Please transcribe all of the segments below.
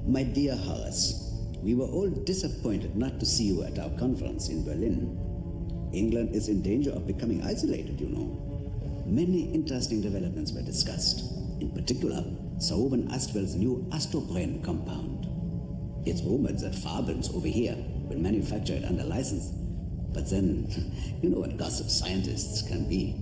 My dear Horace, we were all disappointed not to see you at our conference in Berlin. England is in danger of becoming isolated, you know. Many interesting developments were discussed. In particular, Sir Reuben Astwell's new Astobren compound. It's rumored that Farbens over here will manufacture it under license. But then, you know what gossip scientists can be.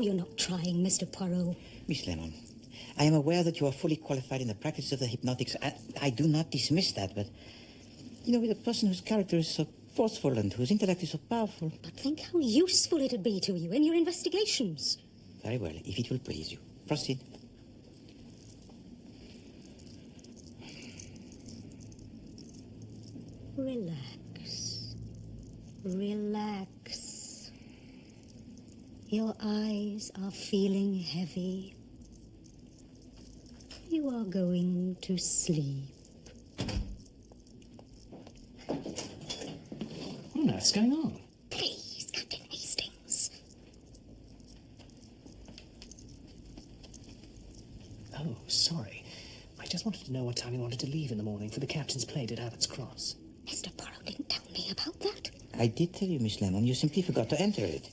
You're not trying, Mr. Poirot. Miss Lemon, I am aware that you are fully qualified in the practice of the hypnotics. I do not dismiss that, but, you know, with a person whose character is so forceful and whose intellect is so powerful... But think how useful it'd be to you in your investigations. Very well, if it will please you. Proceed. Relax. Relax. Your eyes are feeling heavy. You are going to sleep. What on earth's going on? Please, Captain Hastings. Oh, sorry. I just wanted to know what time you wanted to leave in the morning for the captain's plate at Abbott's Cross. Mr. Poirot didn't tell me about that. I did tell you, Miss Lemon. You simply forgot to enter it.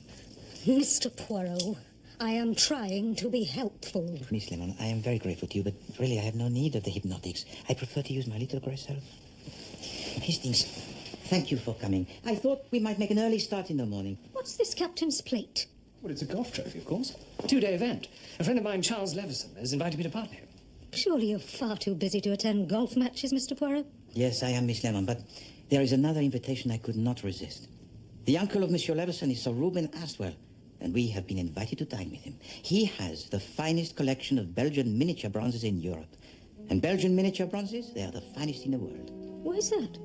Mr. Poirot, I am trying to be helpful. Miss Lemon, I am very grateful to you, but really I have no need of the hypnotics. I prefer to use my little grey self. Hastings, thank you for coming. I thought we might make an early start in the morning. What's this captain's plate? Well, it's a golf trophy, of course. A 2-day event. A friend of mine, Charles Leveson, has invited me to partner him. Surely you're far too busy to attend golf matches, Mr. Poirot. Yes, I am, Miss Lemon, but there is another invitation I could not resist. The uncle of Monsieur Leveson is Sir Reuben Astwell, and we have been invited to dine with him. He has the finest collection of Belgian miniature bronzes in Europe. And Belgian miniature bronzes, they are the finest in the world. Why is that?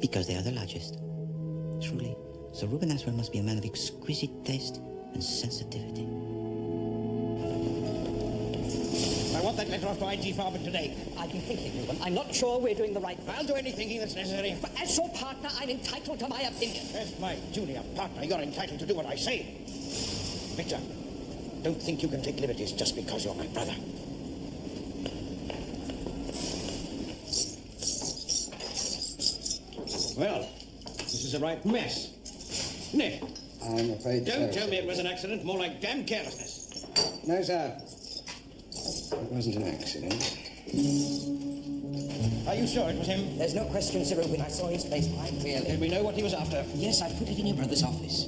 Because they are the largest. Truly, Sir Reuben Astwell must be a man of exquisite taste and sensitivity. I want that letter off to I.G. Farben today. I've been thinking, Reuben. I'm not sure we're doing the right thing. I'll do any thinking that's necessary. But as your partner, I'm entitled to my opinion. As my junior partner, you're entitled to do what I say. Victor, don't think you can take liberties just because you're my brother. Well, this is a right mess. Nick. I'm afraid so. Don't tell me it was an accident, more like damn carelessness. No, sir. It wasn't an accident. Are you sure it was him? There's no question, Sir Reuben. I saw his face quite clearly. Did we know what he was after? Yes, I put it in your brother's office.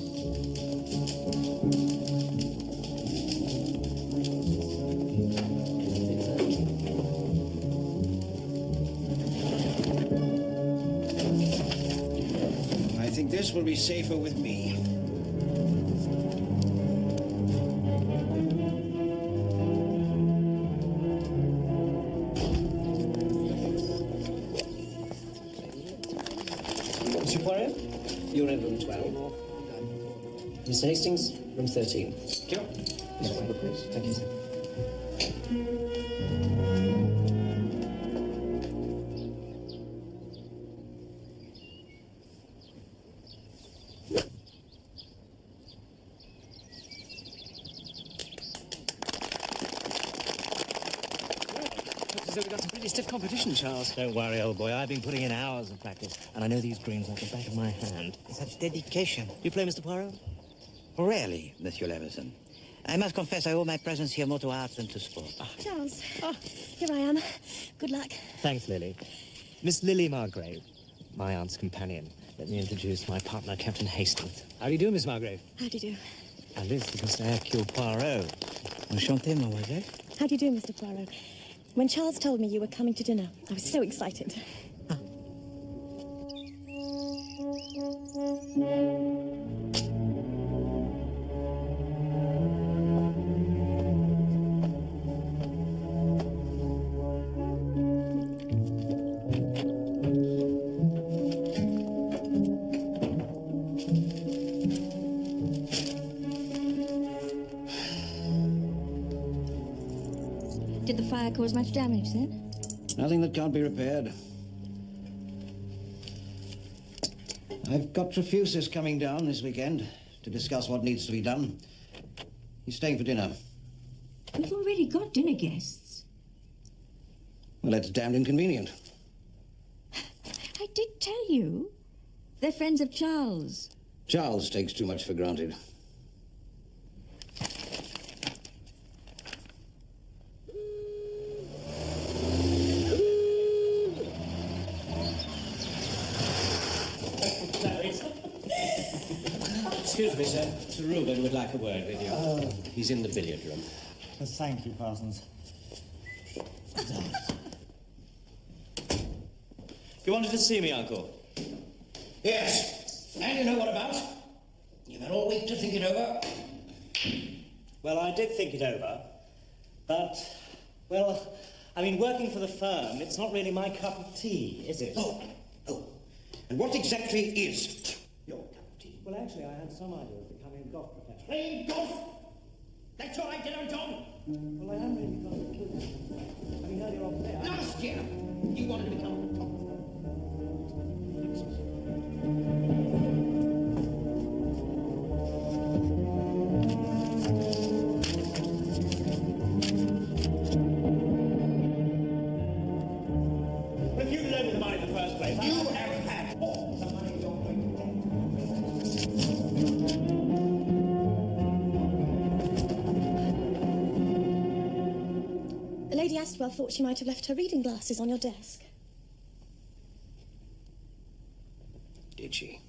I think this will be safer with me. Poirot, room 12. Mr. Hastings, room 13. Sure. Yes, please. Thank you, sir. So we've got some pretty stiff competition, Charles. Don't worry, old boy. I've been putting in hours of practice, and I know these greens like the back of my hand. Such dedication. You play Mr. Poirot? Rarely, Monsieur Leveson. I must confess I owe my presence here more to art than to sport. Charles, here I am. Good luck. Thanks, Lily. Miss Lily Margrave, my aunt's companion. Let me introduce my partner, Captain Hastings. How do you do, Miss Margrave? How do you do? And this is Mr. Hercule Poirot. Enchanté, mademoiselle. How do you do, Mr. Poirot? When Charles told me you were coming to dinner, I was so excited. Did the fire cause much damage then? Nothing that can't be repaired. I've got Trefusis coming down this weekend to discuss what needs to be done. He's staying for dinner. We've already got dinner guests. Well, that's damned inconvenient. I did tell you. They're friends of Charles. Charles takes too much for granted. Excuse me, sir. Sir Reuben would like a word with you. He's in the billiard room. Thank you, Parsons. You wanted to see me, Uncle? Yes. And you know what about? You've had all week to think it over. Well, I did think it over, but, well, I mean, working for the firm, it's not really my cup of tea, is it? Oh. And what exactly is your cup of tea? Well, actually, I had some idea of becoming a golf professional. Playing golf? That's your idea, John? Well, I am really going to kill you. I mean, earlier on today, Last year, you wanted to become top. But if you'd loaned me the money in the first place, You have had all the money you're going to get. Lady Astwell thought she might have left her reading glasses on your desk. Did she?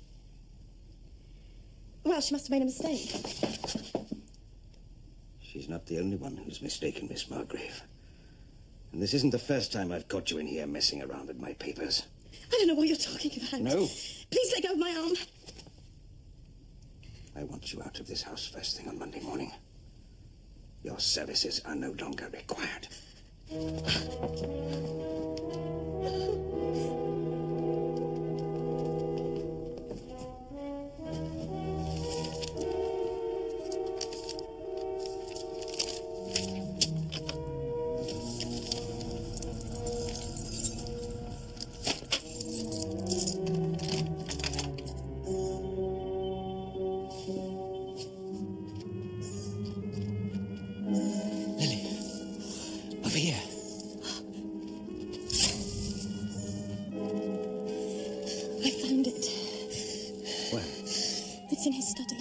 Well, she must have made a mistake. She's not the only one who's mistaken, Miss Margrave. And this isn't the first time I've caught you in here messing around with my papers. I don't know what you're talking about. No. Please let go of my arm. I want you out of this house first thing on Monday morning. Your services are no longer required. Over here. I found it. Where? It's in his study.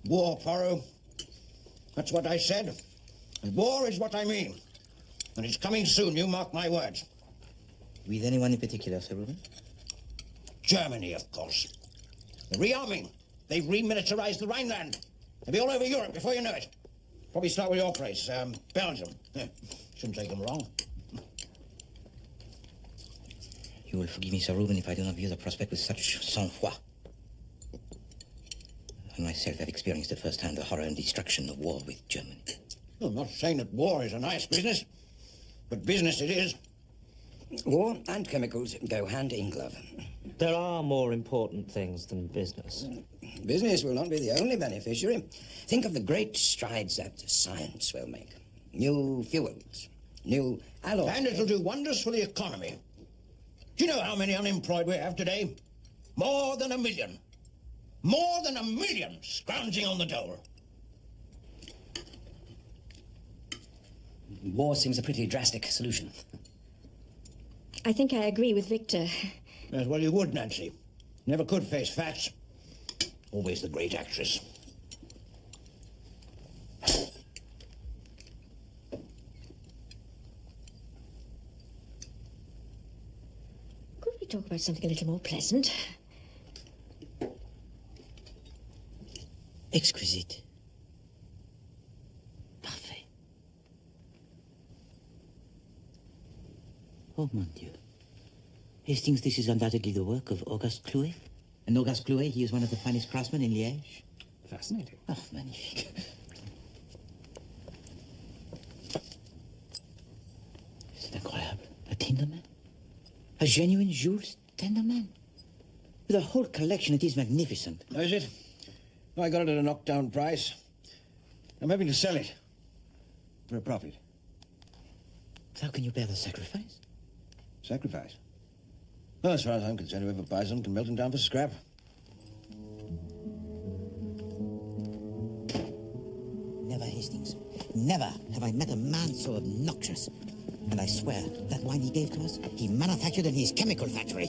War, Poirot. That's what I said. And war is what I mean. And it's coming soon, you mark my words. With anyone in particular, Sir Reuben? Germany, of course. They're rearming. They've remilitarized the Rhineland. They'll be all over Europe before you know it. Probably start with your place, Belgium. Shouldn't take them long. You will forgive me, Sir Reuben, if I do not view the prospect with such sang-froid. I myself have experienced at first hand the horror and destruction of war with Germany. Well, I'm not saying that war is a nice business, but business it is. War and chemicals go hand in glove. There are more important things than business. Business will not be the only beneficiary. Think of the great strides that science will make. New fuels, new alloys. And it'll do wonders for the economy. Do you know how many unemployed we have today? More than 1 million. More than 1 million scrounging on the dole. War seems a pretty drastic solution. I think I agree with Victor. Yes, well, you would, Nancy. Never could face facts. Always the great actress. Could we talk about something a little more pleasant? Exquisite. Parfait. Oh, mon Dieu. Hastings, this is undoubtedly the work of Auguste Clouet. And Auguste Clouet, he is one of the finest craftsmen in Liège. Fascinating. Oh, magnifique. C'est incroyable. A Tinderman? A genuine Jules Tinderman? With a whole collection, it is magnificent. Is it? I got it at a knockdown price. I'm having to sell it for a profit. How can you bear the sacrifice? Sacrifice? Well, as far as I'm concerned, whoever buys them can melt them down for scrap. Never, Hastings. Never have I met a man so obnoxious. And I swear, that wine he gave to us, he manufactured in his chemical factory.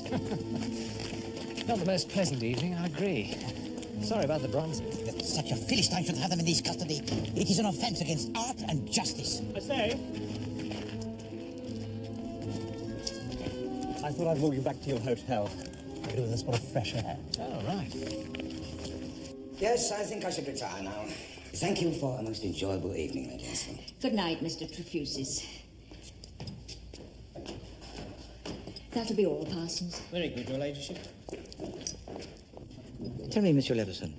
Not the most pleasant evening, I agree. Sorry about the bronzes. That such a Philistine should have them in his custody. It is an offense against art and justice. I say. I thought I'd walk you back to your hotel. I could do with a spot of fresh air. Oh, right. Yes, I think I should retire now. Thank you for a most enjoyable evening, ladies. Good night, Mr. Trefusis. That'll be all, Parsons. Very good, your ladyship. Tell me, Monsieur Leveson,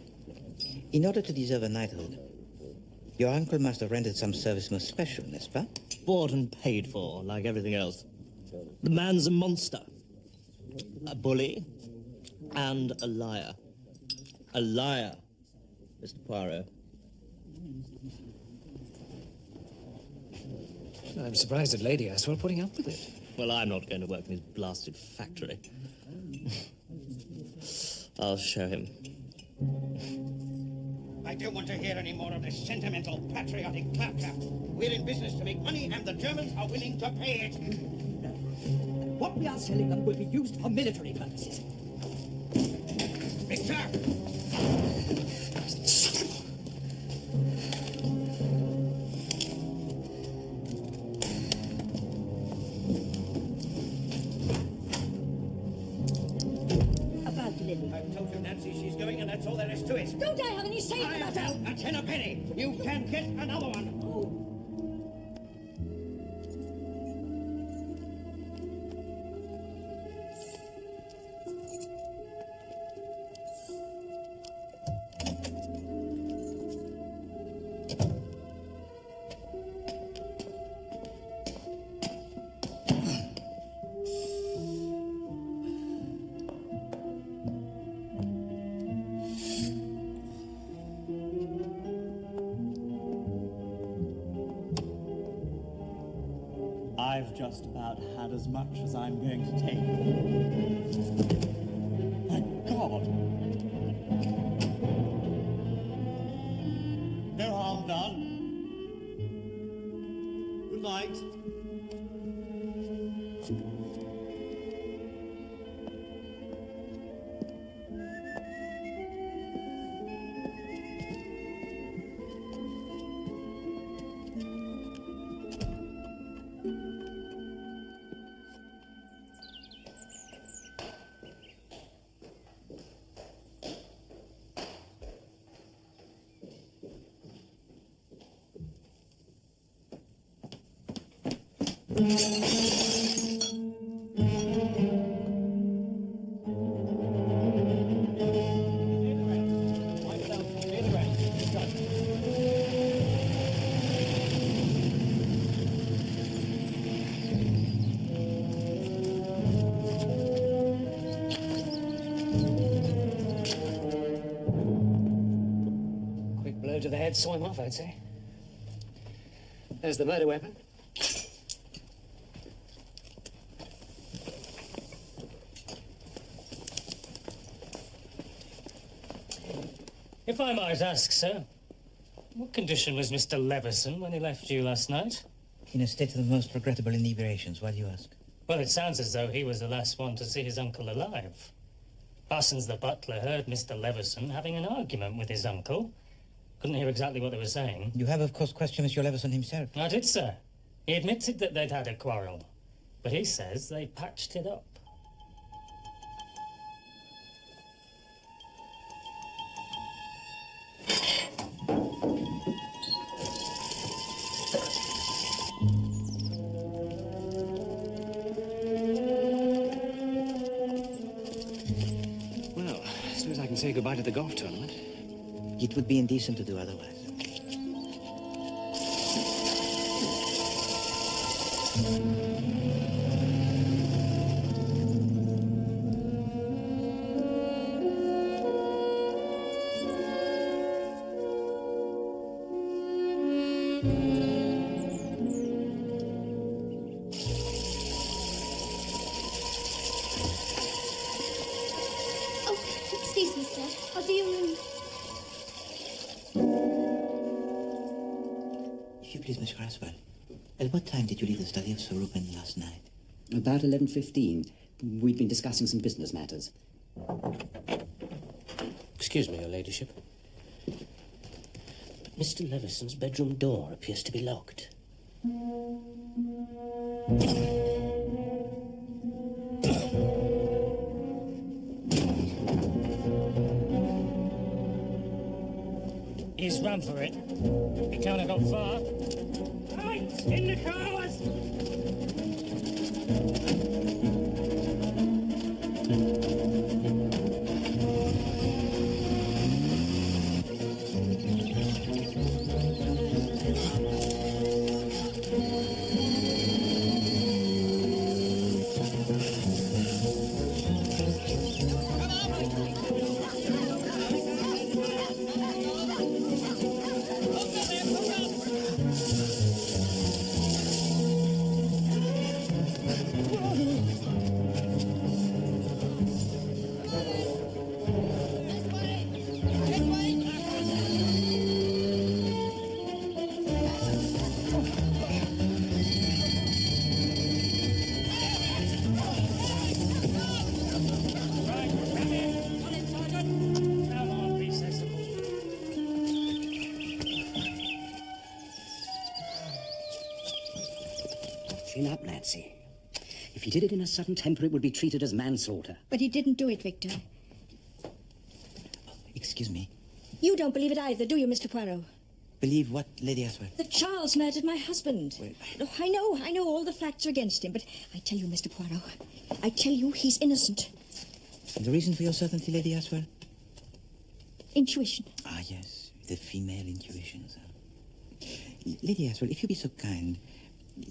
in order to deserve a knighthood, your uncle must have rendered some service most special, n'est-ce pas? Bought and paid for, like everything else. The man's a monster. A bully and a liar. A liar, Mr. Poirot. I'm surprised at Lady Aswell putting up with it. Well, I'm not going to work in his blasted factory. I'll show him. I don't want to hear any more of this sentimental, patriotic claptrap. We're in business to make money, and the Germans are willing to pay it. What we are selling them will be used for military purposes. Victor! About Lily. I've told you, Nancy, she's going, and that's all there is to it. Don't I have any say in the matter? A 10 a penny. You can get another one. I've just about had as much as I'm going to take. My God! No harm done. Good night. to the head, saw him off, I'd say. There's the murder weapon. If I might ask, sir, what condition was Mr. Leveson when he left you last night? In a state of the most regrettable inebriations. Why do you ask? Well, it sounds as though he was the last one to see his uncle alive. Parsons the butler heard Mr. Leveson having an argument with his uncle. Couldn't hear exactly what they were saying. You have, of course, questioned Monsieur Leveson himself. I did, sir. He admitted that they'd had a quarrel, but he says they patched it up. Well, I suppose I can say goodbye to the golf tournament. It would be indecent to do otherwise. Excuse me, sir. I'll do your room. If you please, Miss Craswell, at what time did you leave the study of Sir Reuben last night? About 11:15. We'd been discussing some business matters. Excuse me, Your Ladyship. But Mr. Leveson's bedroom door appears to be locked. He's run for it. He can't have got far. Right, in the cars! Chin up, Nancy. If he did it in a sudden temper, it would be treated as manslaughter. But he didn't do it, Victor. Excuse me. You don't believe it either, do you, Mr. Poirot? Believe what, Lady Aswell? That Charles murdered my husband. Oh, I know all the facts are against him, but I tell you, Mr. Poirot, I tell you he's innocent. The reason for your certainty, Lady Aswell? Intuition. Ah, yes, the female intuitions. Lady Aswell, if you be so kind,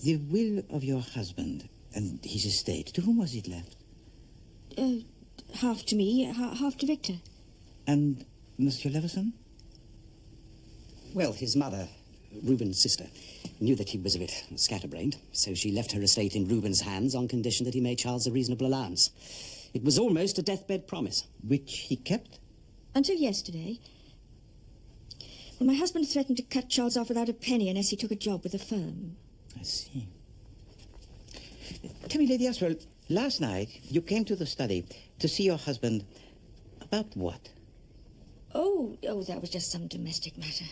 the will of your husband and his estate, to whom was it left? Half to me, half to Victor. And Monsieur Leveson? Well, his mother, Reuben's sister, knew that he was a bit scatterbrained, so she left her estate in Reuben's hands on condition that he made Charles a reasonable allowance. It was almost a deathbed promise. Which he kept? Until yesterday. Well, my husband threatened to cut Charles off without a penny unless he took a job with the firm. I see. Tell me, Lady Aswell, last night you came to the study to see your husband about what? Oh, that was just some domestic matter.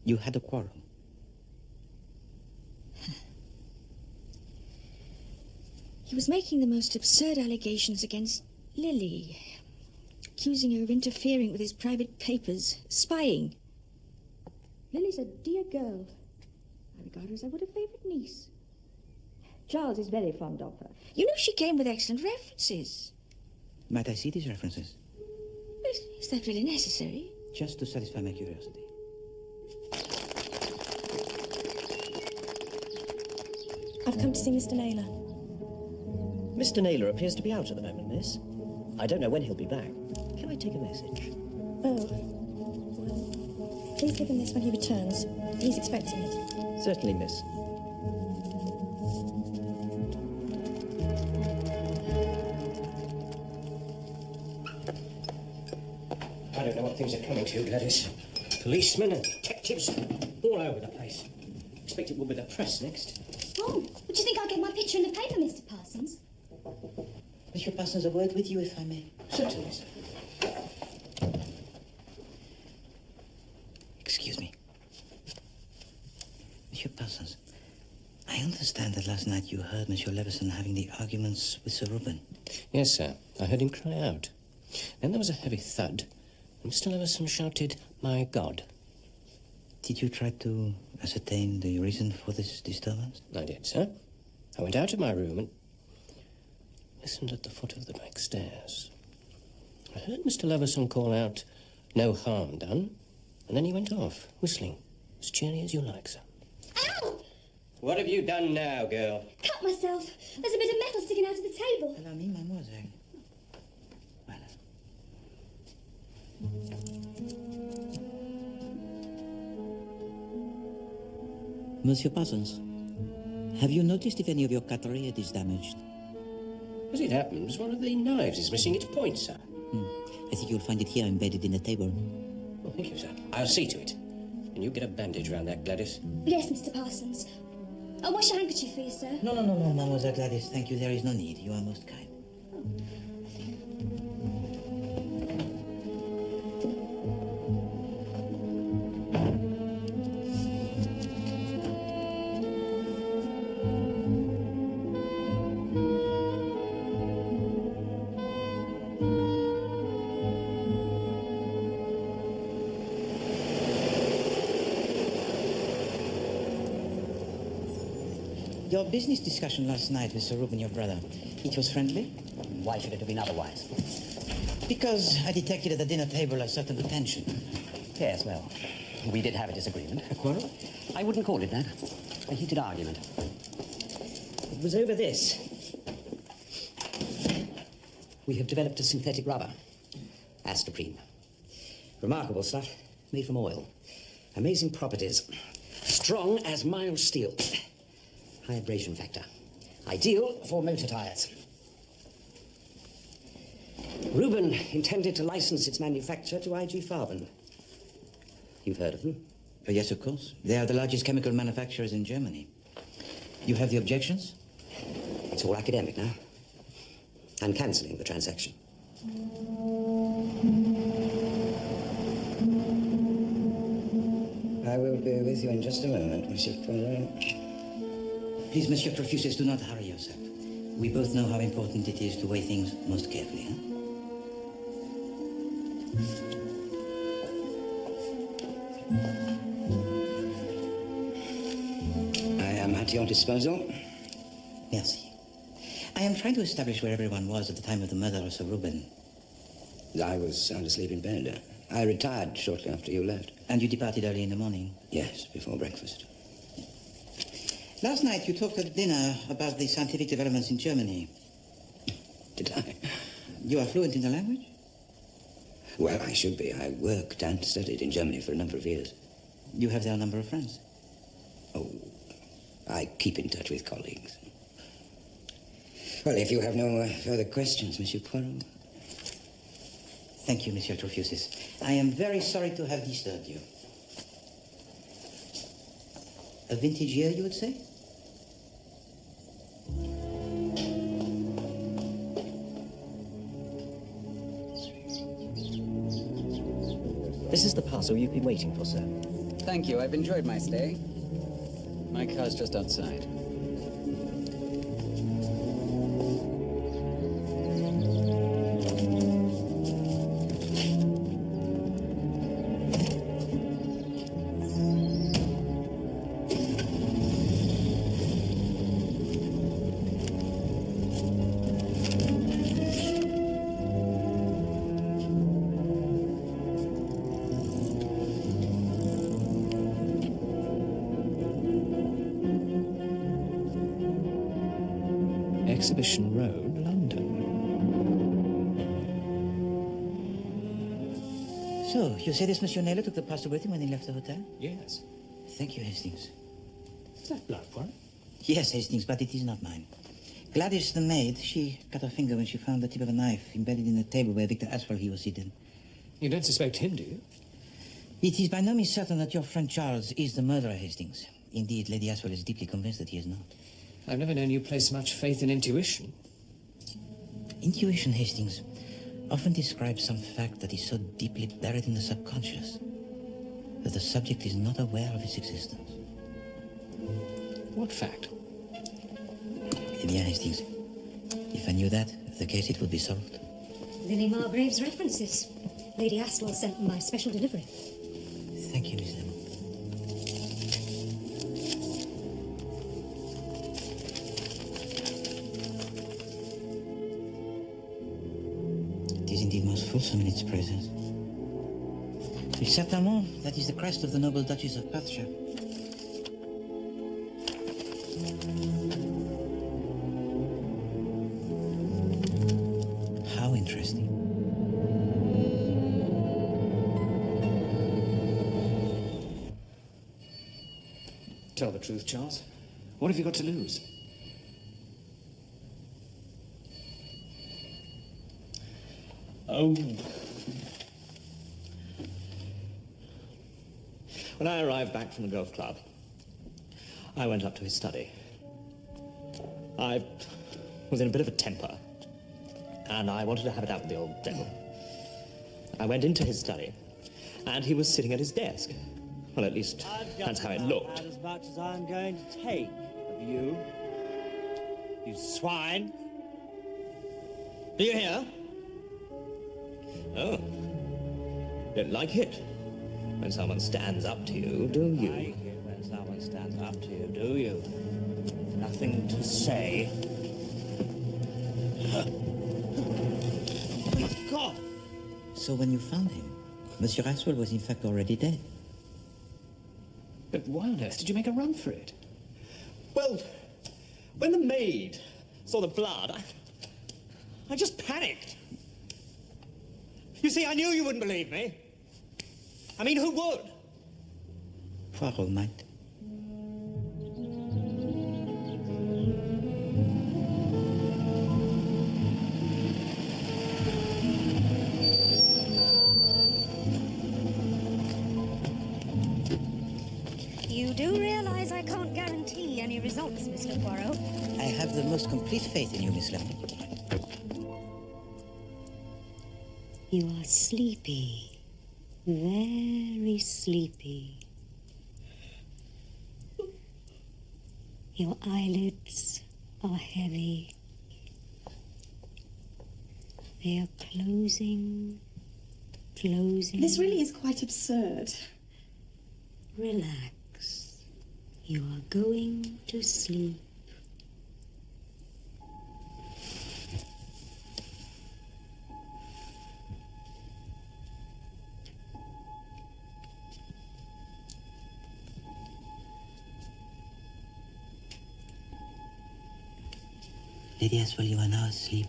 You had a quarrel. He was making the most absurd allegations against Lily, accusing her of interfering with his private papers, spying. Lily's a dear girl. I regard her as I would a favourite niece. Charles is very fond of her. You know, she came with excellent references. Might I see these references? Is that really necessary? Just to satisfy my curiosity. I've come to see Mr. Naylor. Mr. Naylor appears to be out at the moment, miss. I don't know when he'll be back. Can I take a message? Oh, well, Please give him this when he returns. He's expecting it. Certainly, miss. I don't know what things are coming to, Gladys. Policemen and detectives all over the place. Expect it will be the press next. Oh, but do you think I'll get my picture in the paper, Mr. Parsons? Monsieur Parsons, a word with you, if I may. Certainly, sir. Excuse me. Monsieur Parsons, I understand that last night you heard Monsieur Leveson having the arguments with Sir Reuben. Yes, sir. I heard him cry out. Then there was a heavy thud, and Mr. Leveson shouted, "My God." Did you try to ascertain the reason for this disturbance? I did, sir. I went out of my room and listened at the foot of the back stairs. I heard Mr. Leveson call out, "No harm done," and then he went off, whistling, as cheery as you like, sir. Ow! What have you done now, girl? Cut myself. There's a bit of metal sticking out of the table. Allow me, mademoiselle. Monsieur Parsons, have you noticed if any of your cutlery is damaged? As it happens, one of the knives is missing its point, sir. I think you'll find it here embedded in the table. Oh, thank you, sir. I'll see to it. And you get a bandage round that, Gladys. Yes, Mr. Parsons. I'll wash your handkerchief for you, sir. No, Mademoiselle Gladys. Thank you. There is no need. You are most kind. Your business discussion last night with Sir Reuben, your brother, it was friendly? Why should it have been otherwise? Because I detected at the dinner table a certain tension. Yes, well, we did have a disagreement. A quarrel? I wouldn't call it that. A heated argument. It was over this. We have developed a synthetic rubber, Astoprene. Remarkable stuff, made from oil. Amazing properties. Strong as mild steel. High abrasion factor. Ideal for motor tires. Reuben intended to license its manufacture to IG Farben. You've heard of them? Yes, of course. They are the largest chemical manufacturers in Germany. You have the objections? It's all academic now. I'm cancelling the transaction. I will be with you in just a moment, Monsieur Poirot. Please, Monsieur Trofusis, do not hurry yourself. We both know how important it is to weigh things most carefully, huh? I am at your disposal. Merci. I am trying to establish where everyone was at the time of the murder of Sir Reuben. I was sound asleep in bed. I retired shortly after you left. And you departed early in the morning? Yes, before breakfast. Last night you talked at dinner about the scientific developments in Germany. Did I? You are fluent in the language? Well, I should be. I worked and studied in Germany for a number of years. You have there a number of friends? Oh, I keep in touch with colleagues. Well, if you have no further questions, Monsieur Poirot. Thank you, Monsieur Trofusis. I am very sorry to have disturbed you. A vintage year, you would say? This is the parcel you've been waiting for, sir. Thank you. I've enjoyed my stay. My car's just outside. Exhibition Road, London. So, you say this Monsieur Naylor took the pasta with him when he left the hotel? Yes. Thank you, Hastings. Is that blood, Poirot? Yes, Hastings, but it is not mine. Gladys, the maid, she cut her finger when she found the tip of a knife embedded in the table where Victor Aswell was seated. You don't suspect him, do you? It is by no means certain that your friend Charles is the murderer, Hastings. Indeed, Lady Aswell is deeply convinced that he is not. I've never known you place much faith in intuition. Intuition, Hastings, often describes some fact that is so deeply buried in the subconscious that the subject is not aware of its existence. What fact? Eh bien, Hastings, if I knew that, the case it would be solved. Lily Margrave's references. Lady Aswell sent them by special delivery. Thank you, Miss Lemon. It is indeed most fulsome in its praises. Certainement, that is the crest of the noble Duchess of Perthshire. How interesting. Tell the truth, Charles. What have you got to lose? Oh. When I arrived back from the golf club, I went up to his study. I was in a bit of a temper, and I wanted to have it out with the old devil. I went into his study, and he was sitting at his desk. Well, at least that's how it looked. As much as I'm going to take of you, you swine. Do you hear? Oh. Don't like it when someone stands up to you, do you? Like it when someone stands up to you, do you? Nothing to say. God! So when you found him, Monsieur Aswell was in fact already dead. But why on earth did you make a run for it? Well, when the maid saw the blood, I just panicked. You see, I knew you wouldn't believe me. I mean, who would? Poirot might. You do realize I can't guarantee any results, Mr. Poirot? I have the most complete faith in you, Miss Lemon. You are sleepy. Very sleepy. Your eyelids are heavy. They are closing. This really is quite absurd. Relax. You are going to sleep. Lady Aswell, you are now asleep.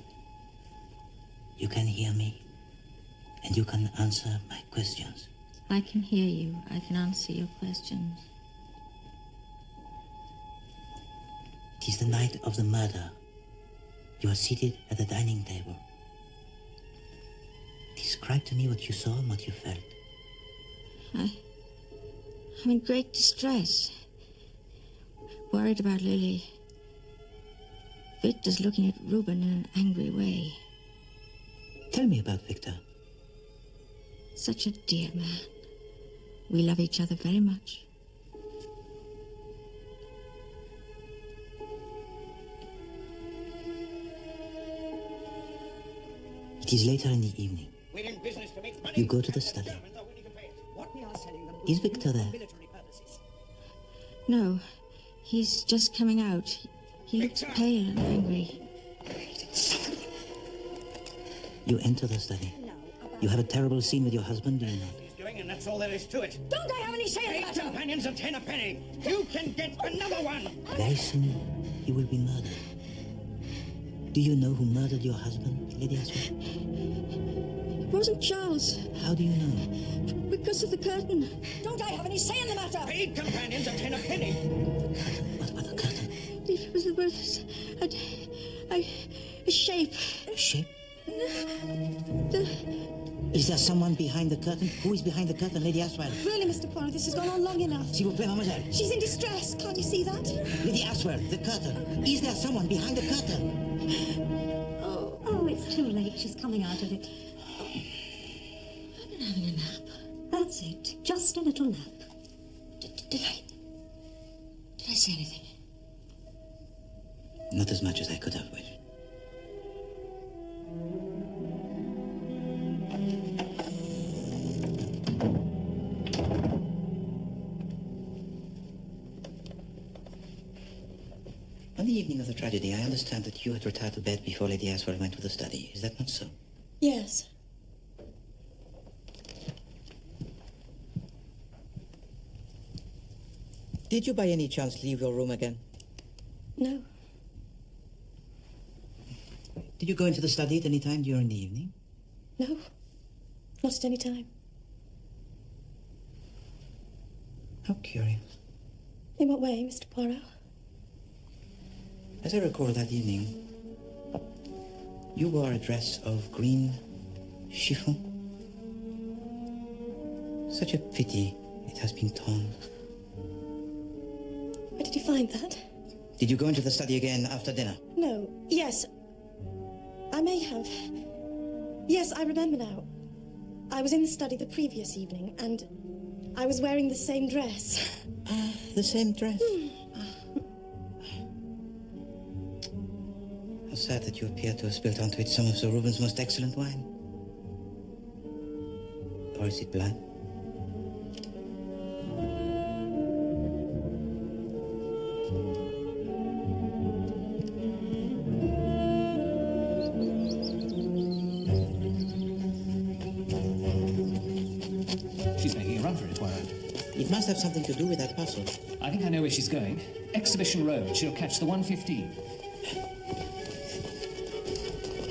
You can hear me, and you can answer my questions. I can hear you. I can answer your questions. It is the night of the murder. You are seated at the dining table. Describe to me what you saw and what you felt. I'm in great distress. Worried about Lily. Victor's looking at Reuben in an angry way. Tell me about Victor. Such a dear man. We love each other very much. It is later in the evening. You go to the study. Is Victor there? No, he's just coming out. He looks pale and angry. You enter the study. You have a terrible scene with your husband, do you not? He's doing, and that's all there is to it. Don't I have any say in the 8 matter? companions and 10 a penny. You can get another one. Very soon, he will be murdered. Do you know who murdered your husband, Lady Aswell? wasn't Charles. How do you know? Because of the curtain. Don't I have any say in the matter? Paid companions at 10 a penny. What about the curtain? It was a shape. A shape? The... Is there someone behind the curtain? Who is behind the curtain, Lady Aswell? Really, Mr. Poirot, this has gone on long enough. S'il vous plaît, mademoiselle. She's in distress. Can't you see that? Lady Aswell, the curtain. Is there someone behind the curtain? Oh, it's too late. She's coming out of it. I've been having a nap. That's it. Just a little nap. Did I say anything? Not as much as I could have wished. On the evening of the tragedy, I understand that you had retired to bed before Lady Aswell went to the study. Is that not so? Yes. Did you by any chance leave your room again? No. Did you go into the study at any time during the evening? No. Not at any time. How curious. In what way, Mr. Poirot? As I recall that evening, you wore a dress of green chiffon. Such a pity it has been torn. Where did you find that? Did you go into the study again after dinner? No. Yes. I may have. Yes, I remember now. I was in the study the previous evening, and I was wearing the same dress. The same dress? How sad that you appear to have spilled onto it some of Sir Reuben's most excellent wine. Or is it blood? She's making a run for it, Poirot. It must have something to do with that parcel. I think I know where she's going. Exhibition Road. She'll catch the 1:15.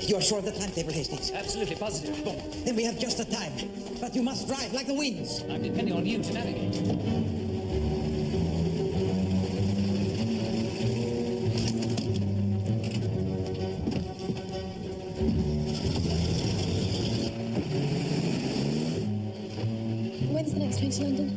You're sure of the timetable, Hastings? Absolutely positive. Boom. Then we have just the time. But you must drive like the winds. I'm depending on you to navigate. When's the next train to London?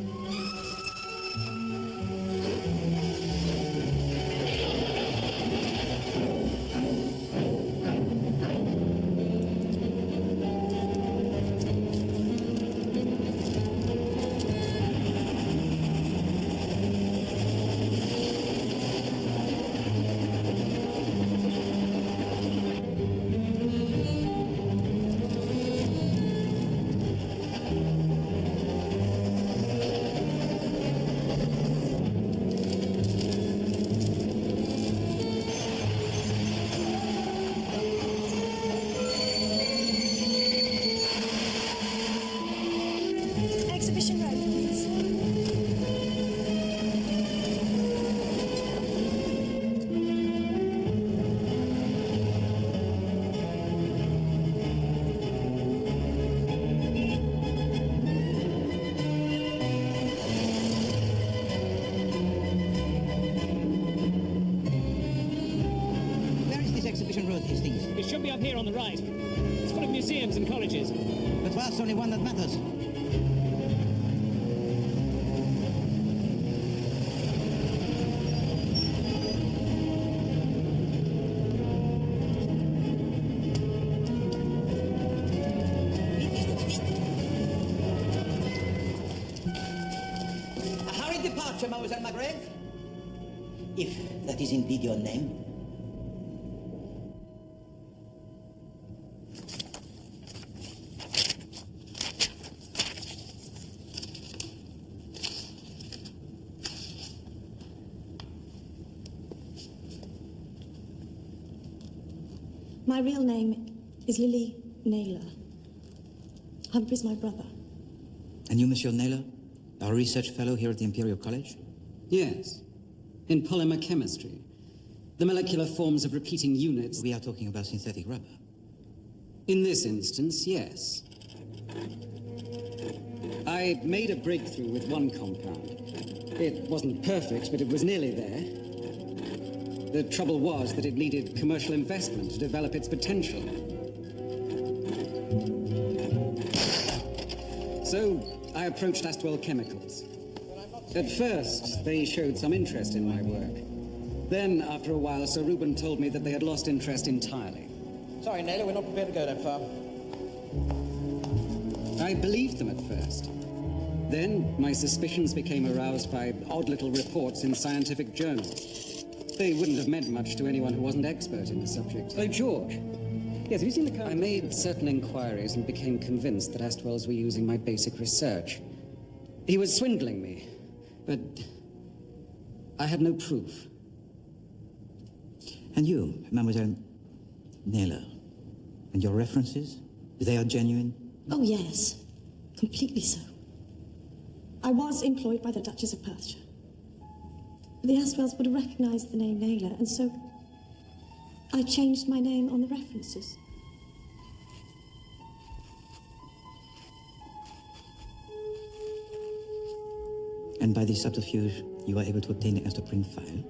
Exhibition Road, please. Where is this Exhibition Road, Hastings? It should be up here on the right. It's full of museums and colleges. But for us, only one that matters. A hurried departure, Mademoiselle Magrave. If that is indeed your name. My real name is Lily Naylor. Hump is my brother. And you, Monsieur Naylor, our research fellow here at the Imperial College? Yes, in polymer chemistry. The molecular forms of repeating units. We are talking about synthetic rubber. In this instance, yes. I made a breakthrough with one compound. It wasn't perfect, but it was nearly there. The trouble was that it needed commercial investment to develop its potential. So I approached Astwell Chemicals. At first, they showed some interest in my work. Then, after a while, Sir Reuben told me that they had lost interest entirely. Sorry, Naylor, we're not prepared to go that far. I believed them at first. Then, my suspicions became aroused by odd little reports in scientific journals. They wouldn't have meant much to anyone who wasn't expert in the subject. Oh, George. Yes, have you seen the card? I made certain inquiries and became convinced that Astwells were using my basic research. He was swindling me, but I had no proof. And you, Mademoiselle Naylor, and your references? They are genuine? Oh, yes. Completely so. I was employed by the Duchess of Perthshire. The Astwells would have recognized the name Naylor, and so I changed my name on the references. And by this subterfuge, you were able to obtain the Estoprint file?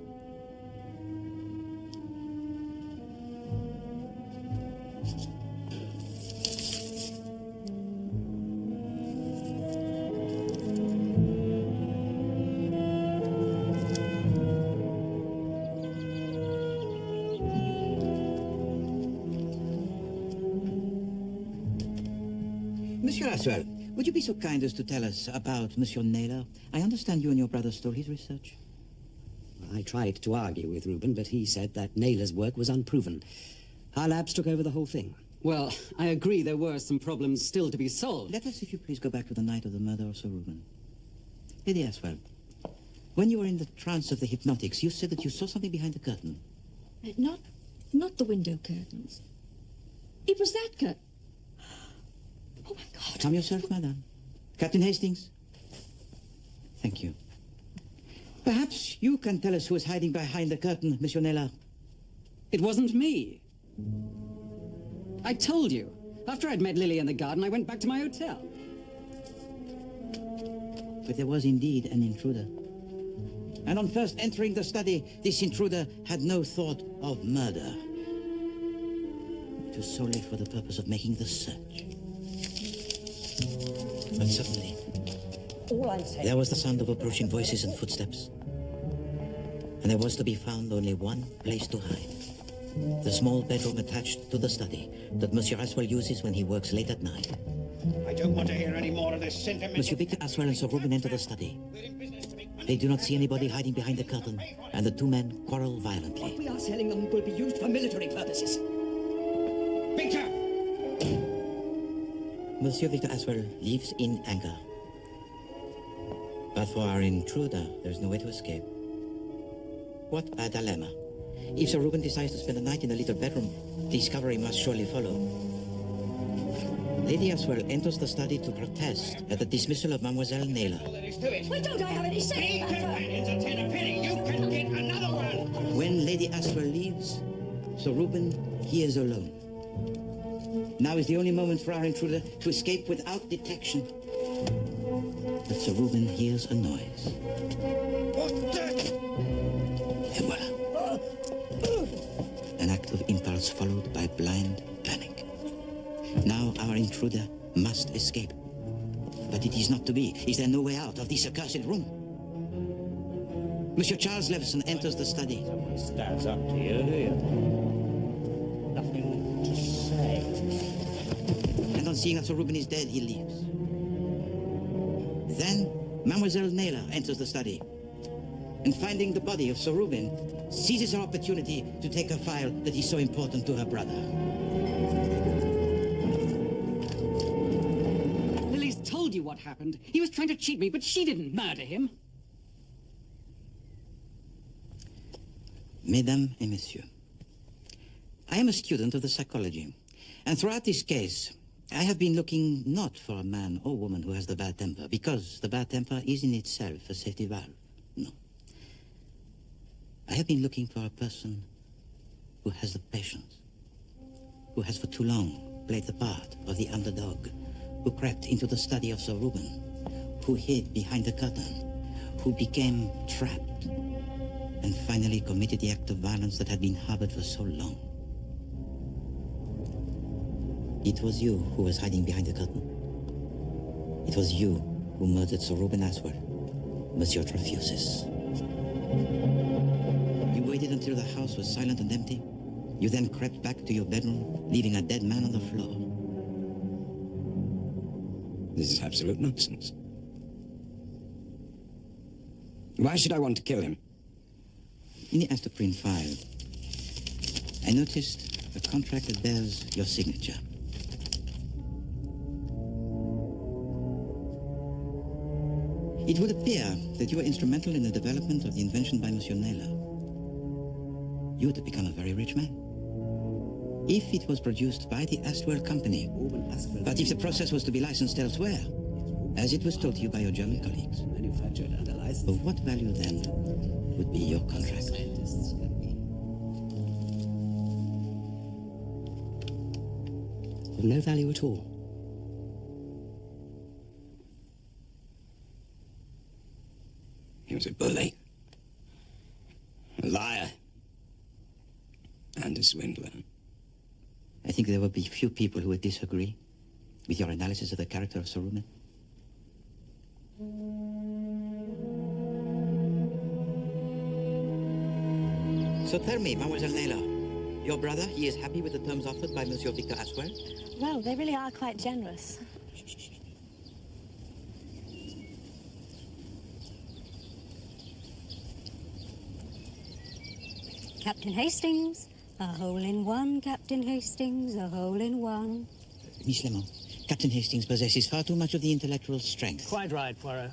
Monsieur Astwell, would you be so kind as to tell us about Monsieur Naylor? I understand you and your brother stole his research. I tried to argue with Reuben, but he said that Naylor's work was unproven. Our labs took over the whole thing. Well, I agree there were some problems still to be solved. Let us, if you please, go back to the night of the murder of Sir Reuben. Lady Astwell, when you were in the trance of the hypnotics, you said that you saw something behind the curtain. Not the window curtains. It was that curtain. Oh, my God. Calm yourself, madame. Captain Hastings? Thank you. Perhaps you can tell us who is hiding behind the curtain, Monsieur Naylor. It wasn't me. I told you. After I'd met Lily in the garden, I went back to my hotel. But there was indeed an intruder. And on first entering the study, this intruder had no thought of murder. It was solely for the purpose of making the search. But suddenly, there was the sound of approaching voices and footsteps. And there was to be found only one place to hide. The small bedroom attached to the study that Monsieur Astwell uses when he works late at night. I don't want to hear any more of this sentiment. Monsieur Victor Astwell and Sir Reuben enter the study. They do not see anybody hiding behind the curtain, and the two men quarrel violently. What we are selling them will be used for military purposes. Victor! Monsieur Victor Astwell leaves in anger. But for our intruder, there is no way to escape. What a dilemma. If Sir Reuben decides to spend the night in the little bedroom, discovery must surely follow. Lady Astwell enters the study to protest at the dismissal of Mademoiselle Naylor. Why don't I have any say about her? Companions are 10 a penny. You can get another one. When Lady Astwell leaves, Sir Reuben, he is alone. Now is the only moment for our intruder to escape without detection. But Sir Reuben hears a noise. What's that? Et voilà. An act of impulse followed by blind panic. Now our intruder must escape. But it is not to be. Is there no way out of this accursed room? Monsieur Charles Levison enters the study. Someone stands up to you, do you? Nothing to say. And on seeing that Sir Reuben is dead, he leaves. Then Mademoiselle Naylor enters the study. And finding the body of Sir Reuben, seizes her opportunity to take a file that is so important to her brother. Lily's told you what happened. He was trying to cheat me, but she didn't murder him. Mesdames et messieurs, I am a student of the psychology, and throughout this case, I have been looking not for a man or woman who has the bad temper, because the bad temper is in itself a safety valve. No. I have been looking for a person who has the patience, who has for too long played the part of the underdog, who crept into the study of Sir Reuben, who hid behind the curtain, who became trapped, and finally committed the act of violence that had been harbored for so long. It was you who was hiding behind the curtain. It was you who murdered Sir Reuben Aswell, Monsieur Trefusis. You waited until the house was silent and empty. You then crept back to your bedroom, leaving a dead man on the floor. This is absolute nonsense. Why should I want to kill him? In the Astoprine file, I noticed a contract that bears your signature. It would appear that you were instrumental in the development of the invention by Monsieur Naylor. You would have become a very rich man if it was produced by the Astwell Company. But if the process was to be licensed elsewhere, as it was told to you by your German colleagues, of what value then would be your contract? Of no value at all. He was a bully, a liar, and a swindler. I think there will be few people who would disagree with your analysis of the character of Sir Reuben. So tell me, Mademoiselle Naylor, your brother, he is happy with the terms offered by Monsieur Victor Aswell? Well, they really are quite generous. Captain Hastings, a hole-in-one, Captain Hastings, a hole-in-one. Miss Lemon, Captain Hastings possesses far too much of the intellectual strength. Quite right, Poirot.